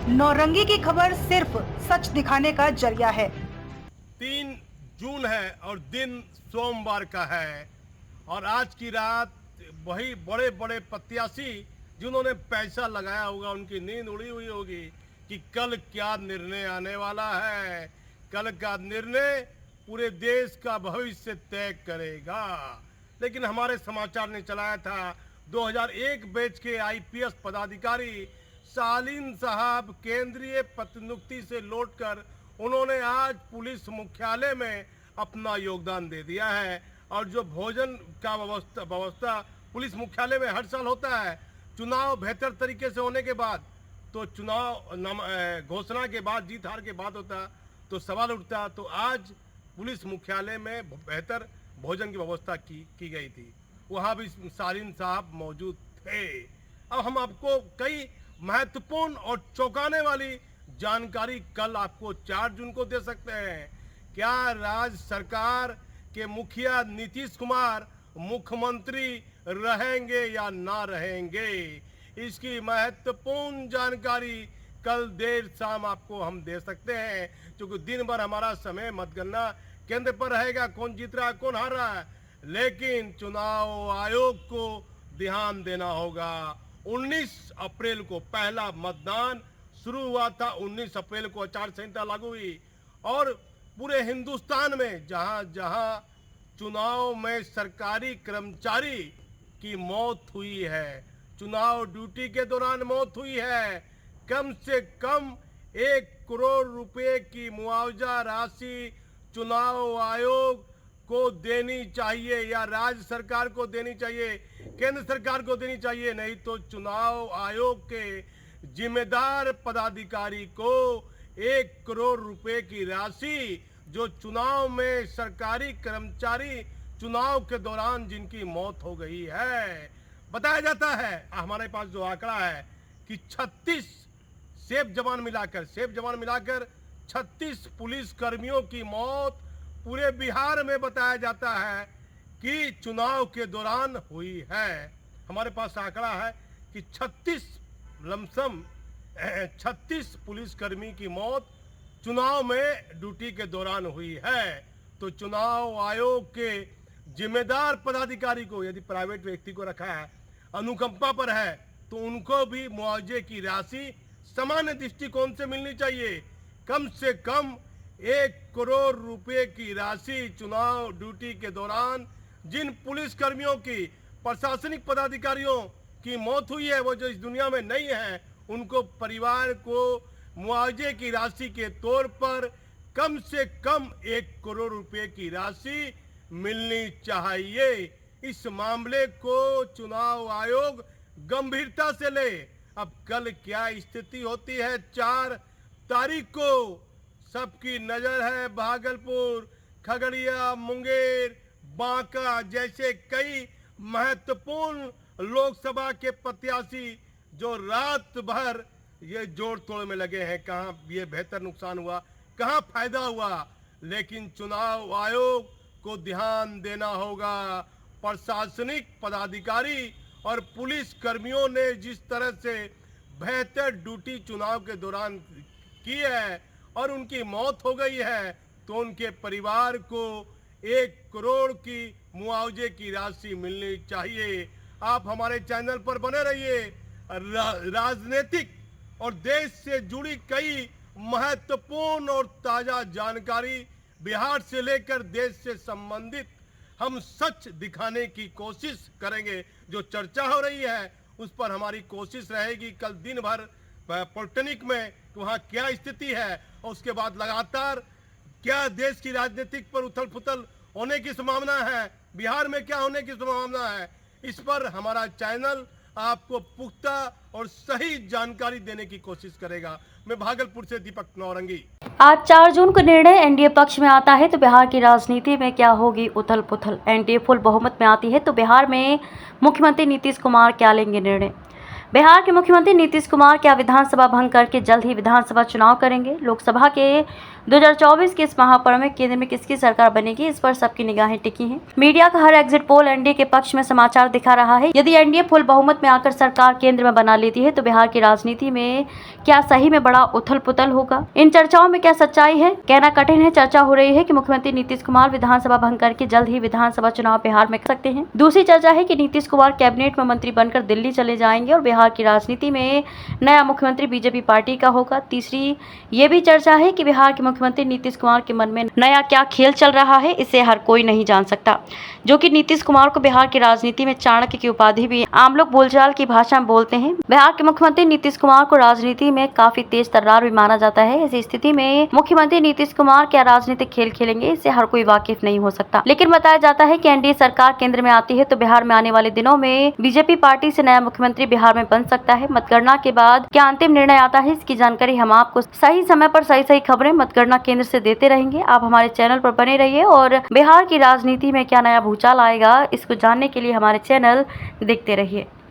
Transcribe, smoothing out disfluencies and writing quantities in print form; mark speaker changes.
Speaker 1: नौरंगी की खबर सिर्फ सच दिखाने का जरिया है।
Speaker 2: 3 जून है और दिन सोमवार का है और आज की रात वही बड़े बड़े प्रत्याशी जिन्होंने पैसा लगाया होगा उनकी नींद उड़ी हुई होगी कि कल क्या निर्णय आने वाला है। कल का निर्णय पूरे देश का भविष्य तय करेगा। लेकिन हमारे समाचार ने चलाया था 2001 बैच के आईपीएस पदाधिकारी सालिन साहब केंद्रीय प्रतिनियुक्ति से लौटकर उन्होंने आज पुलिस मुख्यालय में अपना योगदान दे दिया है। और जो भोजन का व्यवस्था पुलिस मुख्यालय में हर साल होता है, चुनाव बेहतर तरीके से होने के बाद, तो चुनाव घोषणा के बाद, जीत हार के बाद होता तो सवाल उठता। तो आज पुलिस मुख्यालय में बेहतर भोजन की व्यवस्था की गई थी, वहाँ भी सालिन साहब मौजूद थे। अब हम आपको कई महत्वपूर्ण और चौंकाने वाली जानकारी कल आपको 4 जून को दे सकते हैं। क्या राज्य सरकार के मुखिया नीतीश कुमार मुख्यमंत्री रहेंगे या ना रहेंगे, इसकी महत्वपूर्ण जानकारी कल देर शाम आपको हम दे सकते हैं, क्योंकि दिन भर हमारा समय मतगणना केंद्र पर रहेगा, कौन जीत रहा है कौन हार रहा है। लेकिन चुनाव आयोग को ध्यान देना होगा। 19 अप्रैल को पहला मतदान शुरू हुआ था, 19 अप्रैल को आचार संहिता लागू हुई और पूरे हिंदुस्तान में जहां जहां चुनाव में सरकारी कर्मचारी की मौत हुई है, चुनाव ड्यूटी के दौरान मौत हुई है, कम से कम 1 करोड़ रुपए की मुआवजा राशि चुनाव आयोग को देनी चाहिए या राज्य सरकार को देनी चाहिए, केंद्र सरकार को देनी चाहिए। नहीं तो चुनाव आयोग के जिम्मेदार पदाधिकारी को 1 करोड़ रुपए की राशि, जो चुनाव में सरकारी कर्मचारी चुनाव के दौरान जिनकी मौत हो गई है, बताया जाता है, हमारे पास जो आंकड़ा है कि 36 सेफ जवान मिलाकर 36 पुलिस कर्मियों की मौत पूरे बिहार में बताया जाता है कि चुनाव के दौरान हुई है। हमारे पास आंकड़ा है कि 36 पुलिसकर्मी की मौत चुनाव में ड्यूटी के दौरान हुई है। तो चुनाव आयोग के जिम्मेदार पदाधिकारी को, यदि प्राइवेट व्यक्ति को रखा है, अनुकंपा पर है, तो उनको भी मुआवजे की राशि सामान्य दृष्टिकोण से मिलनी चाहिए। कम से कम 1 करोड़ रुपए की राशि चुनाव ड्यूटी के दौरान जिन पुलिस कर्मियों की, प्रशासनिक पदाधिकारियों की मौत हुई है, वो जो इस दुनिया में नहीं है, उनको परिवार को मुआवजे की राशि के तौर पर कम से कम 1 करोड़ रुपए की राशि मिलनी चाहिए। इस मामले को चुनाव आयोग गंभीरता से ले। अब कल क्या स्थिति होती है 4 तारीख को, सबकी नजर है भागलपुर, खगड़िया, मुंगेर, बांका जैसे कई महत्वपूर्ण लोकसभा के प्रत्याशी जो रात भर ये जोड़ तोड़ में लगे हैं, कहां ये बेहतर नुकसान हुआ, कहां फायदा हुआ। लेकिन चुनाव आयोग को ध्यान देना होगा। प्रशासनिक पदाधिकारी और पुलिस कर्मियों ने जिस तरह से बेहतर ड्यूटी चुनाव के दौरान की है और उनकी मौत हो गई है, तो उनके परिवार को 1 करोड़ की मुआवजे की राशि मिलनी चाहिए। आप हमारे चैनल पर बने रहिए। राजनीतिक और देश से जुड़ी कई महत्वपूर्ण और ताजा जानकारी बिहार से लेकर देश से संबंधित हम सच दिखाने की कोशिश करेंगे। जो चर्चा हो रही है उस पर हमारी कोशिश रहेगी कल दिन भर पॉलिटेक्निक में वहाँ क्या स्थिति है, और उसके बाद लगातार क्या देश की राजनीतिक पर उथल पुथल होने की संभावना है, बिहार में क्या होने की संभावना है, इस पर हमारा चैनल आपको पुख्ता और सही जानकारी देने की कोशिश करेगा। मैं भागलपुर से दीपक नौरंगी।
Speaker 3: आज 4 जून को निर्णय एनडीए पक्ष में आता है तो बिहार की राजनीति में क्या होगी उथल पुथल। एनडीए फुल बहुमत में आती है तो बिहार में मुख्यमंत्री नीतीश कुमार क्या लेंगे निर्णय। बिहार के मुख्यमंत्री नीतीश कुमार क्या विधानसभा भंग करके जल्द ही विधानसभा चुनाव करेंगे? लोकसभा के 2024 के इस महापर्व में केंद्र में किसकी सरकार बनेगी, इस पर सबकी निगाहें टिकी हैं। मीडिया का हर एग्जिट पोल एनडीए के पक्ष में समाचार दिखा रहा है। यदि एनडीए फुल बहुमत में आकर सरकार केंद्र में बना लेती है तो बिहार की राजनीति में क्या सही में बड़ा उथल पुथल होगा? इन चर्चाओं में क्या सच्चाई है, कहना कठिन है। चर्चा हो रही है कि मुख्यमंत्री नीतीश कुमार विधानसभा भंग करके जल्द ही विधानसभा चुनाव बिहार में कर सकते हैं। दूसरी चर्चा है कि नीतीश कुमार कैबिनेट में मंत्री बनकर दिल्ली चले जाएंगे और बिहार की राजनीति में नया मुख्यमंत्री बीजेपी पार्टी का होगा। तीसरी ये भी चर्चा है कि बिहार के मुख्यमंत्री नीतीश कुमार के मन में नया क्या खेल चल रहा है, इसे हर कोई नहीं जान सकता। जो कि नीतीश कुमार को बिहार की राजनीति में चाणक्य की उपाधि भी आम लोग बोलचाल की भाषा में बोलते हैं। बिहार के मुख्यमंत्री नीतीश कुमार को राजनीति में काफी तेज तर्रार भी माना जाता है। ऐसी स्थिति में मुख्यमंत्री नीतीश कुमार क्या राजनीतिक खेल खेलेंगे, इससे हर कोई वाकिफ नहीं हो सकता। लेकिन बताया जाता है कि एनडीए सरकार केंद्र में आती है तो बिहार में आने वाले दिनों में बीजेपी पार्टी से नया मुख्यमंत्री बिहार में बन सकता है। मतगणना के बाद क्या अंतिम निर्णय आता है, इसकी जानकारी हम आपको सही समय पर सही खबरें मतगणना केंद्र से देते रहेंगे। आप हमारे चैनल पर बने रहिए और बिहार की राजनीति में क्या नया भूचाल आएगा, इसको जानने के लिए हमारे चैनल देखते रहिए।